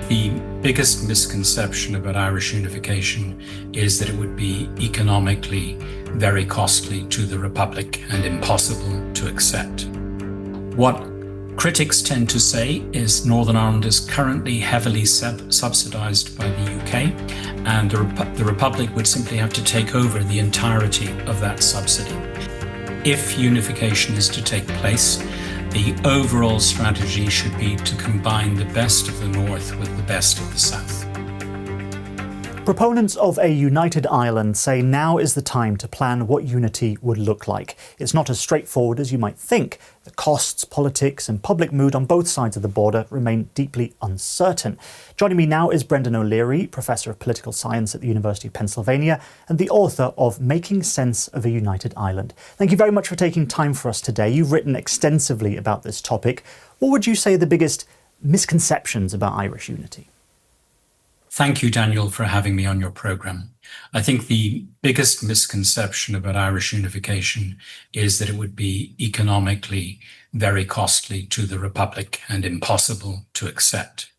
The biggest misconception about Irish unification is that it would be economically very costly to the Republic and impossible to accept. What critics tend to say is Northern Ireland is currently heavily subsidised by the UK, and the Republic would simply have to take over the entirety of that subsidy. If unification is to take place, the overall strategy should be to combine the best of the North with the best of the South. Proponents of a united Ireland say now is the time to plan what unity would look like. It's not as straightforward as you might think. The costs, politics and public mood on both sides of the border remain deeply uncertain. Joining me now is Brendan O'Leary, Professor of Political Science at the University of Pennsylvania and the author of Making Sense of a United Ireland. Thank you very much for taking time for us today. You've written extensively about this topic. What would you say are the biggest misconceptions about Irish unity? Thank you, Daniel, for having me on your programme. I think the biggest misconception about Irish unification is that it would be economically very costly to the Republic and impossible to accept.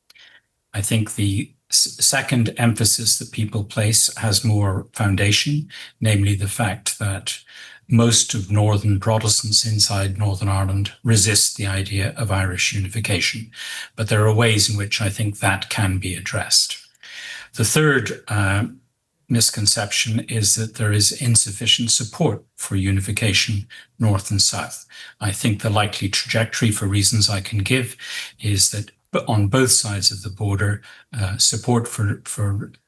I think the second emphasis that people place has more foundation, namely the fact that most of Northern Protestants inside Northern Ireland resist the idea of Irish unification. But there are ways in which I think that can be addressed. The third misconception is that there is insufficient support for unification north and south. I think the likely trajectory, for reasons I can give, is that on both sides of the border, support for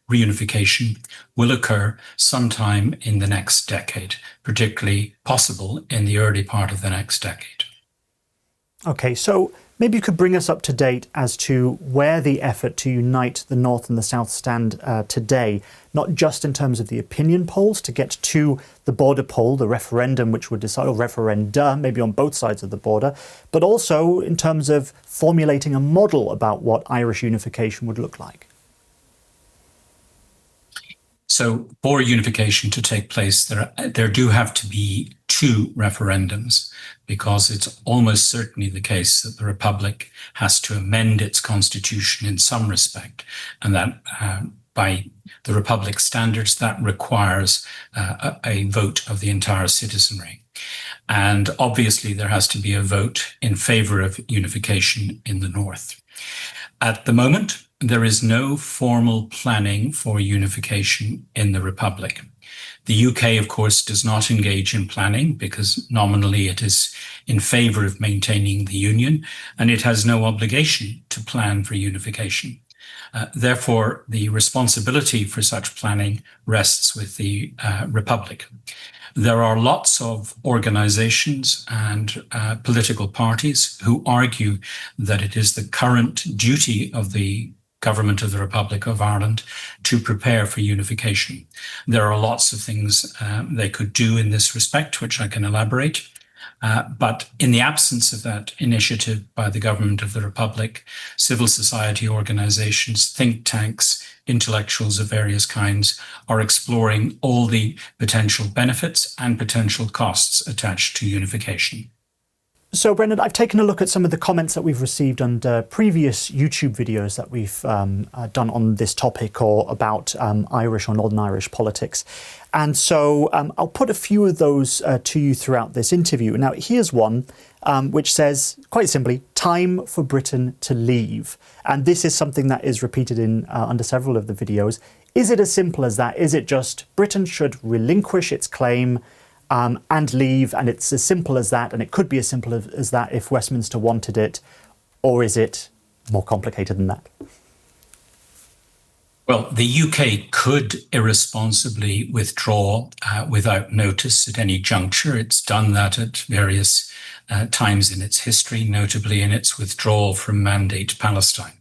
reunification will occur sometime in the next decade, particularly possible in the early part of the next decade. Okay, so maybe you could bring us up to date as to where the effort to unite the North and the South stand today, not just in terms of the opinion polls to get to the border poll, the referendum which would decide, or referenda, maybe on both sides of the border, but also in terms of formulating a model about what Irish unification would look like. So for unification to take place, there do have to be two referendums, because it's almost certainly the case that the Republic has to amend its constitution in some respect, and that by the Republic standards, that requires a vote of the entire citizenry. And obviously there has to be a vote in favour of unification in the North. At the moment, there is no formal planning for unification in the Republic. The UK, of course, does not engage in planning because nominally it is in favour of maintaining the Union, and it has no obligation to plan for unification. Therefore, the responsibility for such planning rests with the Republic. There are lots of organisations and political parties who argue that it is the current duty of the Government of the Republic of Ireland to prepare for unification. There are lots of things they could do in this respect, which I can elaborate. But in the absence of that initiative by the Government of the Republic, civil society organisations, think tanks, intellectuals of various kinds are exploring all the potential benefits and potential costs attached to unification. So, Brendan, I've taken a look at some of the comments that we've received under previous YouTube videos that we've done on this topic or about Irish or Northern Irish politics. And so I'll put a few of those to you throughout this interview. Now, here's one which says, quite simply, time for Britain to leave. And this is something that is repeated in under several of the videos. Is it as simple as that? Is it just Britain should relinquish its claim and leave, and it's as simple as that, and it could be as simple as that if Westminster wanted it, or is it more complicated than that? Well, the UK could irresponsibly withdraw without notice at any juncture. It's done that at various times in its history, notably in its withdrawal from Mandate Palestine.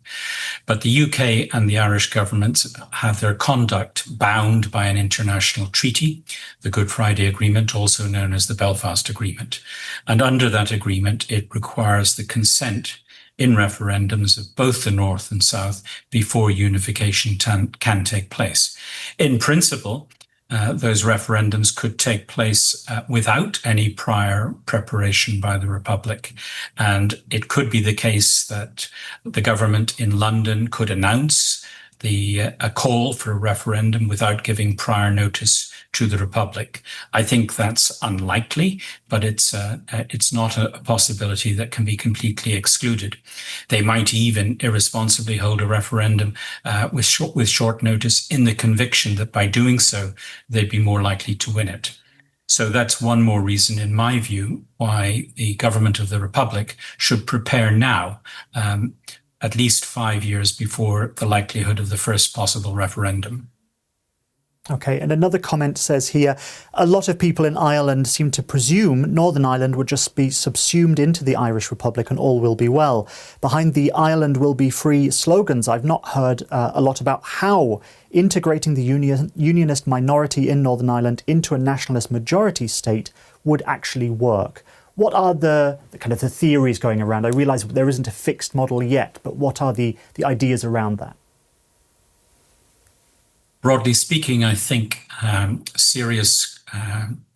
But the UK and the Irish governments have their conduct bound by an international treaty, the Good Friday Agreement, also known as the Belfast Agreement. And under that agreement, it requires the consent in referendums of both the North and South before unification can take place. In principle, those referendums could take place without any prior preparation by the Republic. And it could be the case that the government in London could announce a call for a referendum without giving prior notice to the Republic. I think that's unlikely, but it's not a possibility that can be completely excluded. They might even irresponsibly hold a referendum with short notice in the conviction that by doing so, they'd be more likely to win it. So that's one more reason, in my view, why the government of the Republic should prepare now, at least 5 years before the likelihood of the first possible referendum. Okay, and another comment says here, a lot of people in Ireland seem to presume Northern Ireland would just be subsumed into the Irish Republic and all will be well. Behind the Ireland will be free slogans, I've not heard a lot about how integrating the unionist minority in Northern Ireland into a nationalist majority state would actually work. What are the kind of the theories going around? I realise there isn't a fixed model yet, but what are the ideas around that? Broadly speaking, I think serious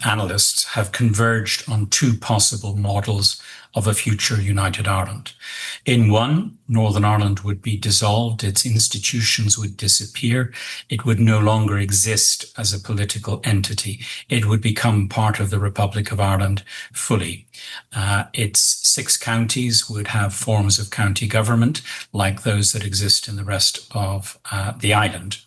analysts have converged on two possible models of a future united Ireland. In one, Northern Ireland would be dissolved, its institutions would disappear, it would no longer exist as a political entity. It would become part of the Republic of Ireland fully. Its 6 counties would have forms of county government like those that exist in the rest of the island.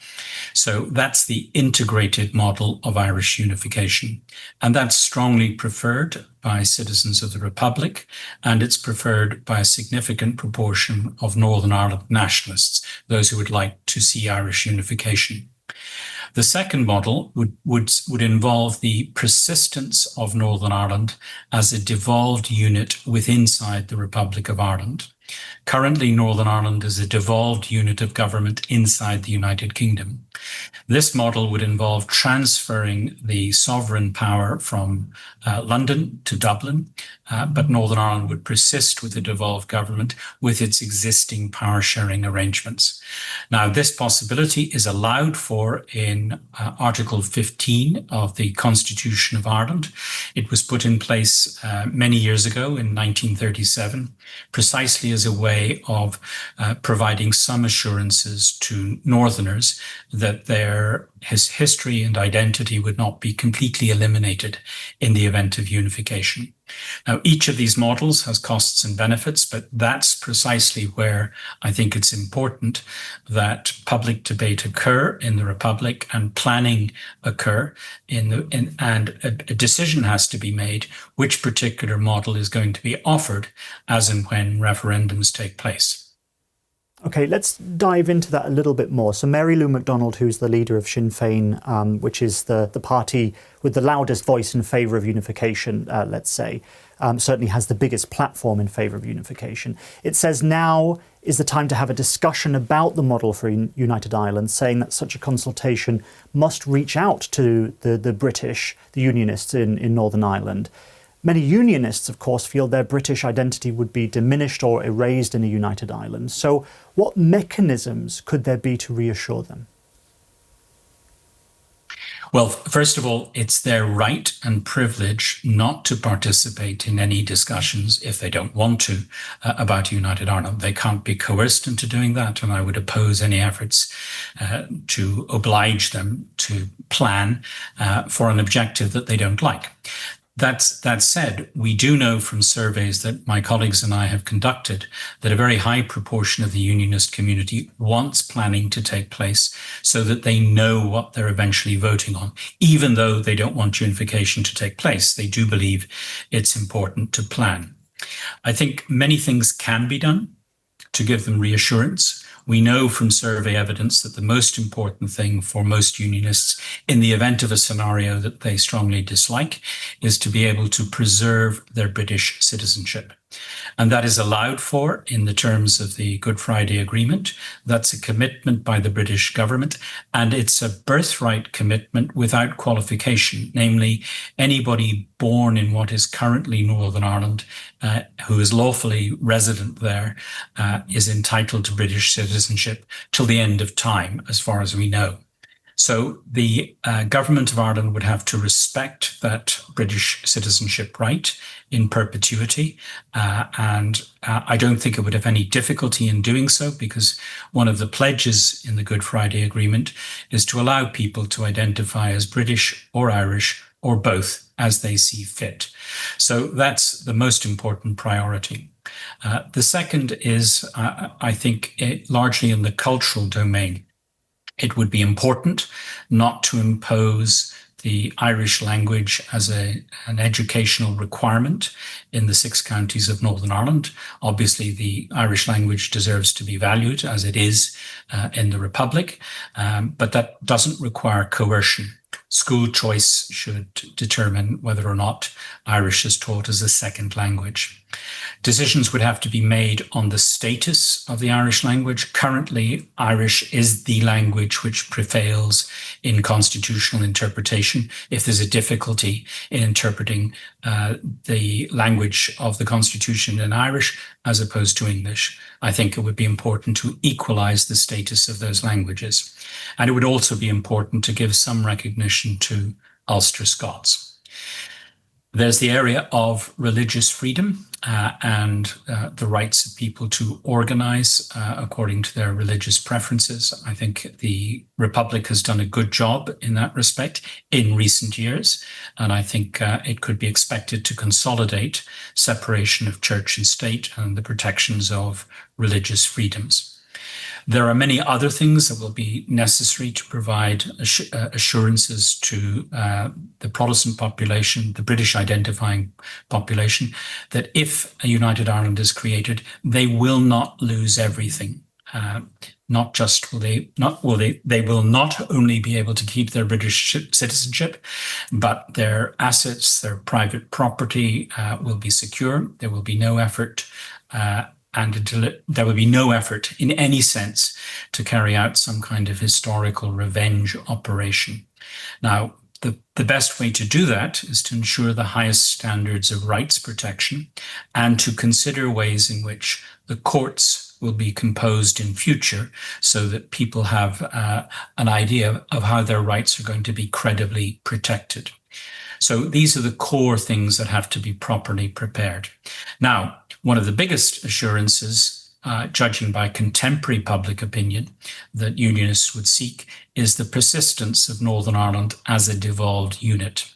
So that's the integrated model of Irish unification. And that's strongly preferred by citizens of the Republic, and it's preferred by a significant proportion of Northern Ireland nationalists, those who would like to see Irish unification. The second model would involve the persistence of Northern Ireland as a devolved unit inside the Republic of Ireland. Currently, Northern Ireland is a devolved unit of government inside the United Kingdom. This model would involve transferring the sovereign power from London to Dublin, but Northern Ireland would persist with the devolved government with its existing power-sharing arrangements. Now, this possibility is allowed for in Article 15 of the Constitution of Ireland. It was put in place many years ago in 1937, precisely as a way of providing some assurances to Northerners that their history and identity would not be completely eliminated in the event of unification. Now, each of these models has costs and benefits, but that's precisely where I think it's important that public debate occur in the Republic and planning occur and a decision has to be made which particular model is going to be offered as and when referendums take place. Okay, let's dive into that a little bit more. So Mary Lou McDonald, who's the leader of Sinn Féin, which is the party with the loudest voice in favour of unification, let's say, certainly has the biggest platform in favour of unification. It says now is the time to have a discussion about the model for United Ireland, saying that such a consultation must reach out to the British, the Unionists in Northern Ireland. Many Unionists, of course, feel their British identity would be diminished or erased in a united Ireland. So what mechanisms could there be to reassure them? Well, first of all, it's their right and privilege not to participate in any discussions if they don't want to about United Ireland. They can't be coerced into doing that, and I would oppose any efforts to oblige them to plan for an objective that they don't like. That said, we do know from surveys that my colleagues and I have conducted that a very high proportion of the unionist community wants planning to take place so that they know what they're eventually voting on. Even though they don't want unification to take place, they do believe it's important to plan. I think many things can be done to give them reassurance. We know from survey evidence that the most important thing for most unionists in the event of a scenario that they strongly dislike is to be able to preserve their British citizenship. And that is allowed for in the terms of the Good Friday Agreement. That's a commitment by the British government, and it's a birthright commitment without qualification, namely anybody born in what is currently Northern Ireland who is lawfully resident there is entitled to British citizenship till the end of time, as far as we know. So the government of Ireland would have to respect that British citizenship right in perpetuity. And I don't think it would have any difficulty in doing so, because one of the pledges in the Good Friday Agreement is to allow people to identify as British or Irish or both as they see fit. So that's the most important priority. The second is, I think, largely in the cultural domain. It would be important not to impose the Irish language as an educational requirement in the 6 counties of Northern Ireland. Obviously, the Irish language deserves to be valued as it is in the Republic, but that doesn't require coercion. School choice should determine whether or not Irish is taught as a second language. Decisions would have to be made on the status of the Irish language. Currently, Irish is the language which prevails in constitutional interpretation. If there's a difficulty in interpreting the language of the Constitution in Irish as opposed to English, I think it would be important to equalise the status of those languages. And it would also be important to give some recognition to Ulster Scots. There's the area of religious freedom and the rights of people to organise according to their religious preferences. I think the Republic has done a good job in that respect in recent years, and I think it could be expected to consolidate separation of church and state and the protections of religious freedoms. There are many other things that will be necessary to provide assurances to the Protestant population, the British identifying population, that if a United Ireland is created, they will not lose everything. Not just they will not only be able to keep their British citizenship, but their assets, their private property will be secure. There will be no effort there would be no effort in any sense to carry out some kind of historical revenge operation. Now, the best way to do that is to ensure the highest standards of rights protection and to consider ways in which the courts will be composed in future so that people have an idea of how their rights are going to be credibly protected. So these are the core things that have to be properly prepared. Now, one of the biggest assurances, judging by contemporary public opinion, that unionists would seek is the persistence of Northern Ireland as a devolved unit.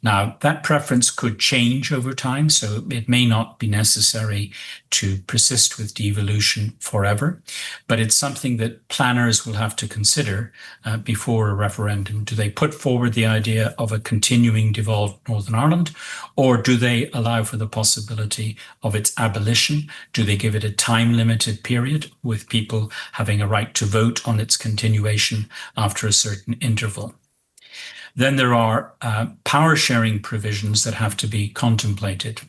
Now, that preference could change over time, so it may not be necessary to persist with devolution forever, but it's something that planners will have to consider before a referendum. Do they put forward the idea of a continuing devolved Northern Ireland, or do they allow for the possibility of its abolition? Do they give it a time-limited period with people having a right to vote on its continuation after a certain interval? Then there are power sharing provisions that have to be contemplated.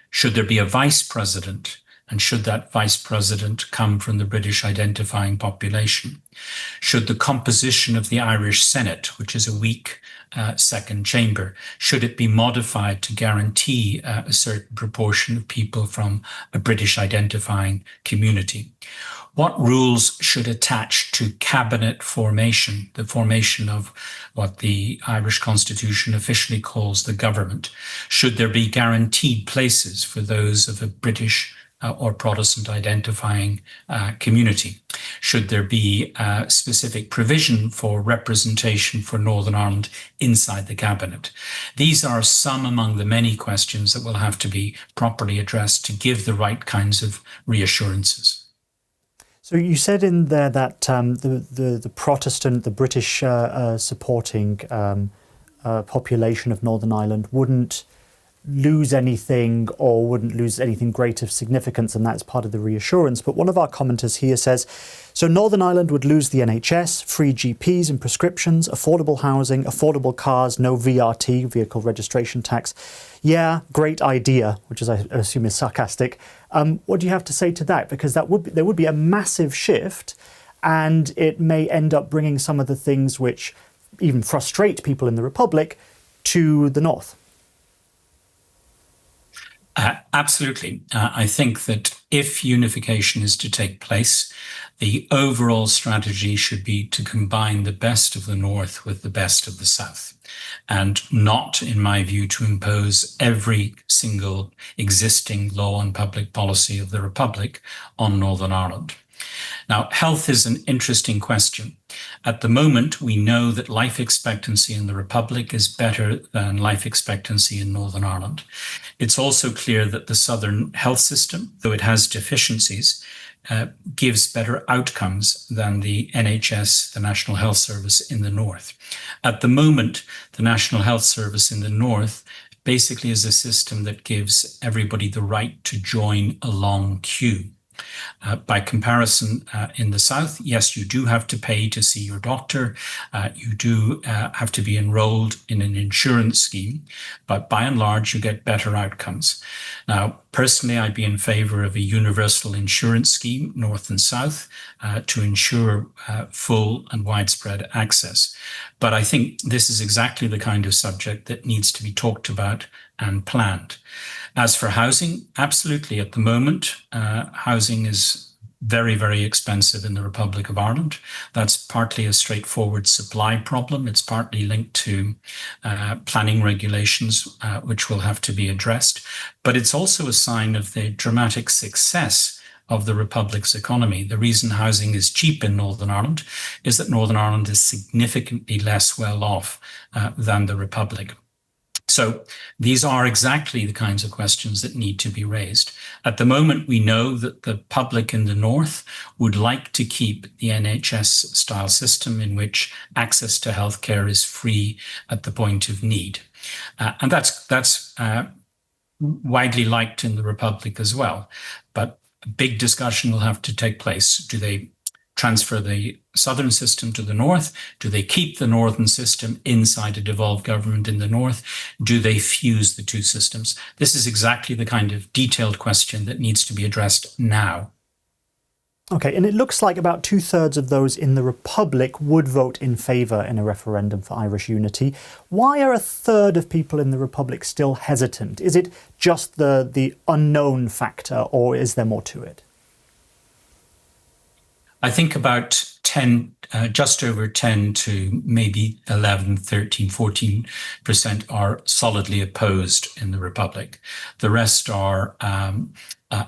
Should there be a vice president, and should that vice president come from the British identifying population? Should the composition of the Irish Senate, which is a weak second chamber, should it be modified to guarantee a certain proportion of people from a British identifying community? What rules should attach to cabinet formation, the formation of what the Irish Constitution officially calls the government? Should there be guaranteed places for those of a British or Protestant identifying community? Should there be a specific provision for representation for Northern Ireland inside the cabinet? These are some among the many questions that will have to be properly addressed to give the right kinds of reassurances. So you said in there that the Protestant, the British supporting population of Northern Ireland wouldn't lose anything or wouldn't lose anything great of significance, and that's part of the reassurance. But one of our commenters here says, so Northern Ireland would lose the NHS, free GPs and prescriptions, affordable housing, affordable cars, no VRT, vehicle registration tax. Yeah, great idea, which is, I assume, is sarcastic. What do you have to say to that? Because there would be a massive shift, and it may end up bringing some of the things which even frustrate people in the Republic to the north. Absolutely. I think that if unification is to take place, the overall strategy should be to combine the best of the North with the best of the South, and not, in my view, to impose every single existing law and public policy of the Republic on Northern Ireland. Now, health is an interesting question. At the moment, we know that life expectancy in the Republic is better than life expectancy in Northern Ireland. It's also clear that the Southern health system, though it has deficiencies, gives better outcomes than the NHS, the National Health Service, in the North. At the moment, the National Health Service in the North basically is a system that gives everybody the right to join a long queue. By comparison, in the South, yes, you do have to pay to see your doctor. You do have to be enrolled in an insurance scheme, but by and large, you get better outcomes. Now, personally, I'd be in favor of a universal insurance scheme, North and South, to ensure full and widespread access. But I think this is exactly the kind of subject that needs to be talked about and planned. As for housing, absolutely. At the moment, housing is very, very expensive in the Republic of Ireland. That's partly a straightforward supply problem. It's partly linked to planning regulations, which will have to be addressed. But it's also a sign of the dramatic success of the Republic's economy. The reason housing is cheap in Northern Ireland is that Northern Ireland is significantly less well off than the Republic. So these are exactly the kinds of questions that need to be raised. At the moment, we know that the public in the North would like to keep the NHS-style system in which access to healthcare is free at the point of need. And that's widely liked in the Republic as well. But a big discussion will have to take place. Do they transfer the southern system to the North? Do they keep the northern system inside a devolved government in the North? Do they fuse the two systems? This is exactly the kind of detailed question that needs to be addressed now. Okay, and it looks like about 2/3 of those in the Republic would vote in favour in a referendum for Irish unity. Why are 1/3 of people in the Republic still hesitant? Is it just the unknown factor, or is there more to it? I think about 10, just over 10 to maybe 11, 13, 14% are solidly opposed in the Republic. The rest are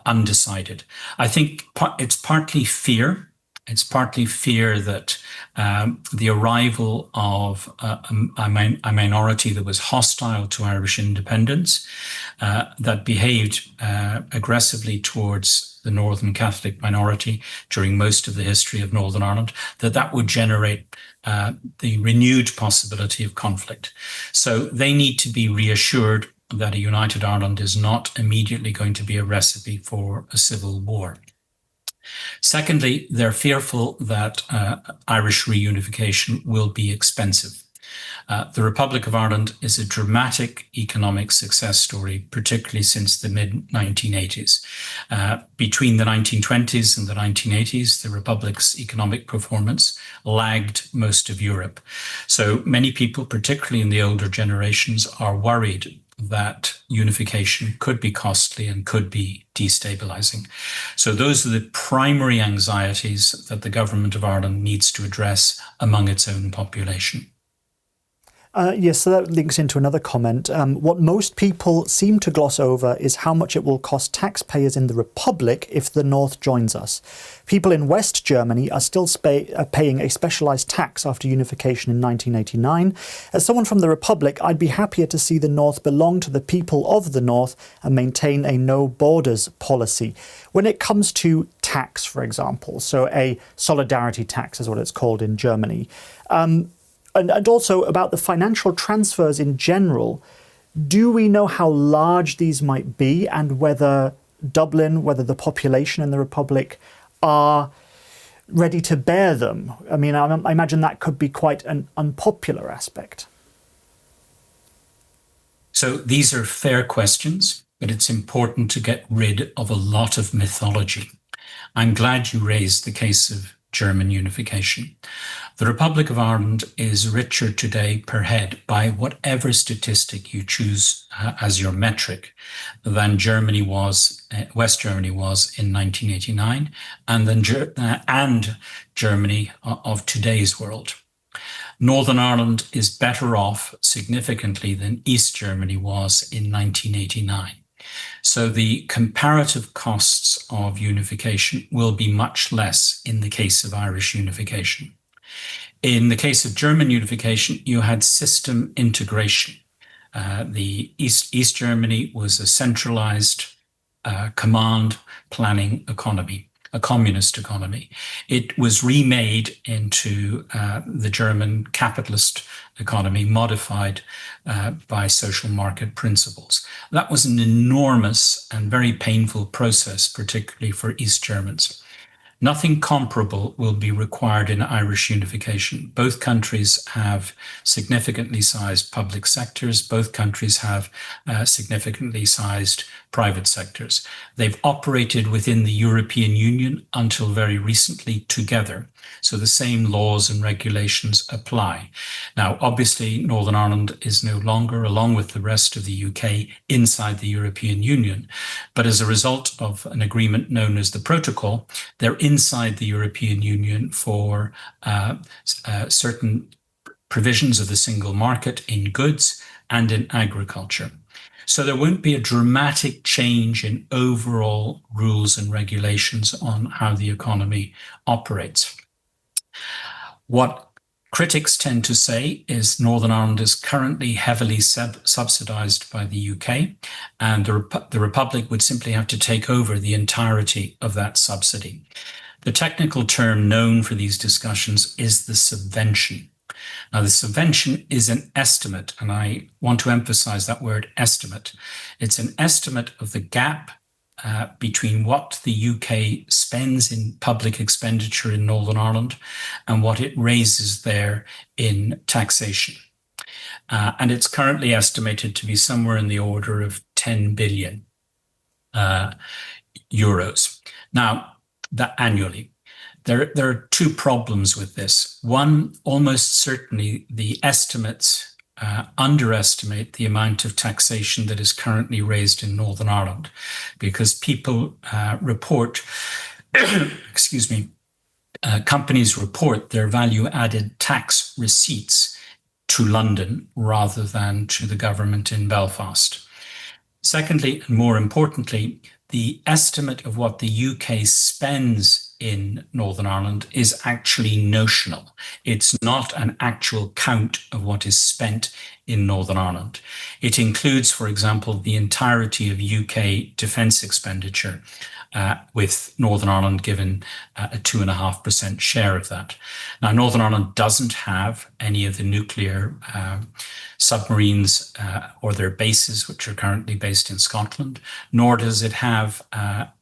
undecided. I think it's partly fear. It's partly fear that the arrival of a minority that was hostile to Irish independence, that behaved aggressively towards the Northern Catholic minority during most of the history of Northern Ireland, that would generate the renewed possibility of conflict. So they need to be reassured that a united Ireland is not immediately going to be a recipe for a civil war. Secondly, they're fearful that Irish reunification will be expensive. The Republic of Ireland is a dramatic economic success story, particularly since the mid-1980s. Between the 1920s and the 1980s, the Republic's economic performance lagged most of Europe. So many people, particularly in the older generations, are worried that unification could be costly and could be destabilizing. So those are the primary anxieties that the government of Ireland needs to address among its own population. Yes, so that links into another comment. What most people seem to gloss over is how much it will cost taxpayers in the Republic if the North joins us. People in West Germany are still paying a specialised tax after unification in 1989. As someone from the Republic, I'd be happier to see the North belong to the people of the North and maintain a no borders policy. When it comes to tax, for example, so a solidarity tax is what it's called in Germany, and also about the financial transfers in general, do we know how large these might be and whether Dublin, whether the population in the Republic are ready to bear them? I mean, I imagine that could be quite an unpopular aspect. So these are fair questions, but it's important to get rid of a lot of mythology. I'm glad you raised the case of German unification. The Republic of Ireland is richer today per head by whatever statistic you choose as your metric than Germany was, West Germany was in 1989, and Germany of today's world. Northern Ireland is better off significantly than East Germany was in 1989. So the comparative costs of unification will be much less in the case of Irish unification. In the case of German unification, you had system integration. The East Germany was a centralized command planning economy, a communist economy. It was remade into the German capitalist economy, modified by social market principles. That was an enormous and very painful process, particularly for East Germans. Nothing comparable will be required in Irish unification. Both countries have significantly sized public sectors. Both countries have significantly sized private sectors. They've operated within the European Union until very recently together. So the same laws and regulations apply. Now, obviously, Northern Ireland is no longer, along with the rest of the UK, inside the European Union. But as a result of an agreement known as the Protocol, they're inside the European Union for certain provisions of the single market in goods and in agriculture. So there won't be a dramatic change in overall rules and regulations on how the economy operates. What critics tend to say is Northern Ireland is currently heavily subsidized by the UK, and the Republic would simply have to take over the entirety of that subsidy. The technical term known for these discussions is the subvention. Now, the subvention is an estimate, and I want to emphasize that word estimate. It's an estimate of the gap between what the UK spends in public expenditure in Northern Ireland and what it raises there in taxation. And it's currently estimated to be somewhere in the order of 10 billion euros. Now, that annually. There are two problems with this. One, almost certainly the estimates underestimate the amount of taxation that is currently raised in Northern Ireland, because people report, excuse me, companies report their value-added tax receipts to London rather than to the government in Belfast. Secondly, and more importantly, the estimate of what the UK spends in Northern Ireland is actually notional. It's not an actual count of what is spent in Northern Ireland. It includes, for example, the entirety of UK defence expenditure, with Northern Ireland given a 2.5% share of that. Now, Northern Ireland doesn't have any of the nuclear submarines or their bases, which are currently based in Scotland, nor does it have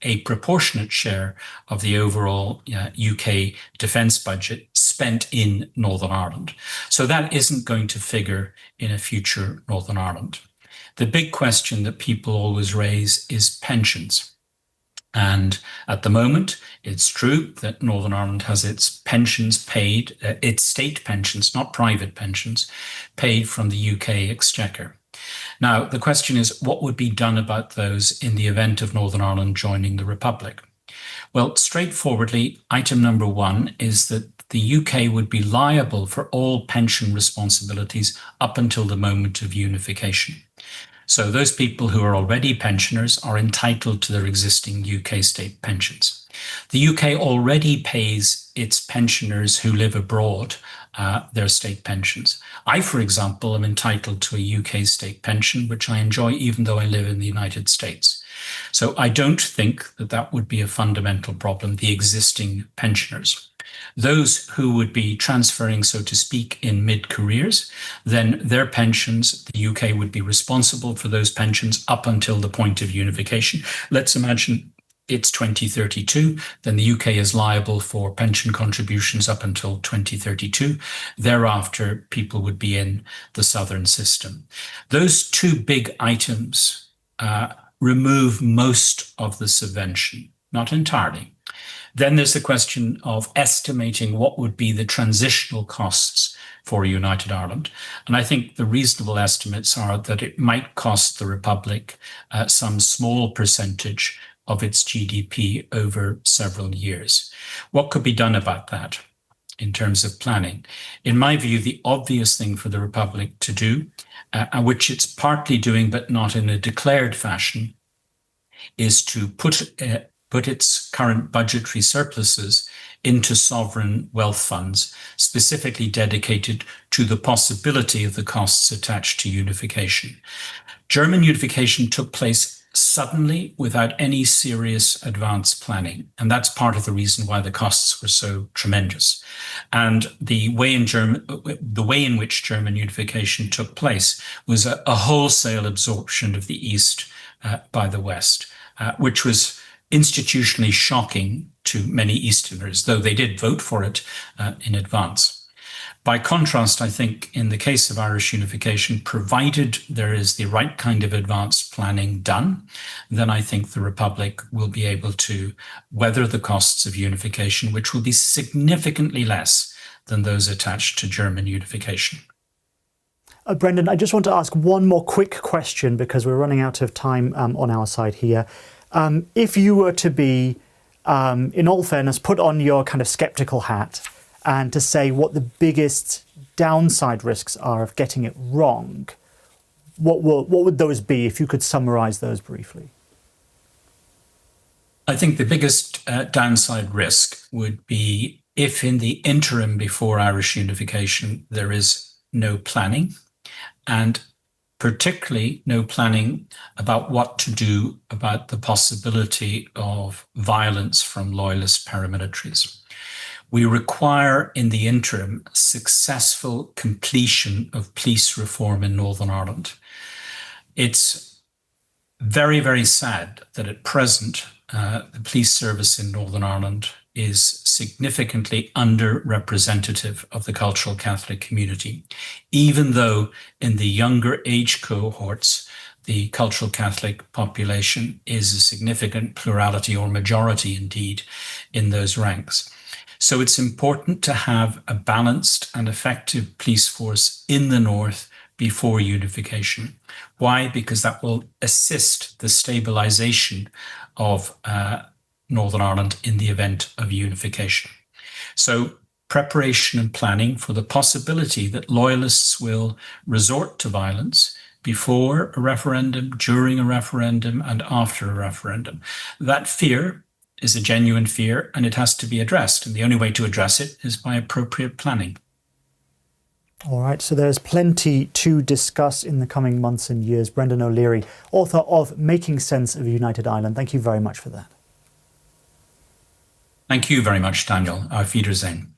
a proportionate share of the overall UK defence budget spent in Northern Ireland. So that isn't going to figure in a future Northern Ireland. The big question that people always raise is pensions. And at the moment, it's true that Northern Ireland has its pensions paid, its state pensions, not private pensions, paid from the UK Exchequer. Now, the question is, what would be done about those in the event of Northern Ireland joining the Republic? Well, straightforwardly, item number one is that the UK would be liable for all pension responsibilities up until the moment of unification. So those people who are already pensioners are entitled to their existing UK state pensions. The UK already pays its pensioners who live abroad their state pensions. I, for example, am entitled to a UK state pension, which I enjoy even though I live in the United States. So I don't think that that would be a fundamental problem, the existing pensioners. Those who would be transferring, so to speak, in mid-careers, then their pensions, the UK would be responsible for those pensions up until the point of unification. Let's imagine it's 2032, then the UK is liable for pension contributions up until 2032. Thereafter, people would be in the southern system. Those two big items remove most of the subvention, not entirely. Then there's the question of estimating what would be the transitional costs for United Ireland. And I think the reasonable estimates are that it might cost the Republic some small percentage of its GDP over several years. What could be done about that in terms of planning? In my view, the obvious thing for the Republic to do, which it's partly doing but not in a declared fashion, is to put its current budgetary surpluses into sovereign wealth funds, specifically dedicated to the possibility of the costs attached to unification. German unification took place suddenly without any serious advanced planning. And that's part of the reason why the costs were so tremendous. And the way in which German unification took place was a wholesale absorption of the East by the West, which was institutionally shocking to many Easterners, though they did vote for it in advance. By contrast, I think in the case of Irish unification, provided there is the right kind of advanced planning done, then I think the Republic will be able to weather the costs of unification, which will be significantly less than those attached to German unification. Brendan, I just want to ask one more quick question because we're running out of time on our side here. If you were to be, in all fairness, put on your kind of skeptical hat and to say what the biggest downside risks are of getting it wrong, what would those be if you could summarise those briefly? I think the biggest downside risk would be if in the interim before Irish unification there is no planning, and particularly no planning about what to do about the possibility of violence from loyalist paramilitaries. We require in the interim successful completion of police reform in Northern Ireland. It's very, very sad that at present the police service in Northern Ireland is significantly underrepresentative of the cultural Catholic community, even though in the younger age cohorts, the cultural Catholic population is a significant plurality or majority indeed in those ranks. So it's important to have a balanced and effective police force in the north before unification. Why? Because that will assist the stabilisation of Northern Ireland in the event of unification. So preparation and planning for the possibility that loyalists will resort to violence before a referendum, during a referendum, and after a referendum. That fear is a genuine fear and it has to be addressed. And the only way to address it is by appropriate planning. All right, so there's plenty to discuss in the coming months and years. Brendan O'Leary, author of Making Sense of United Ireland. Thank you very much for that. Thank you very much, Daniel. Auf Wiedersehen.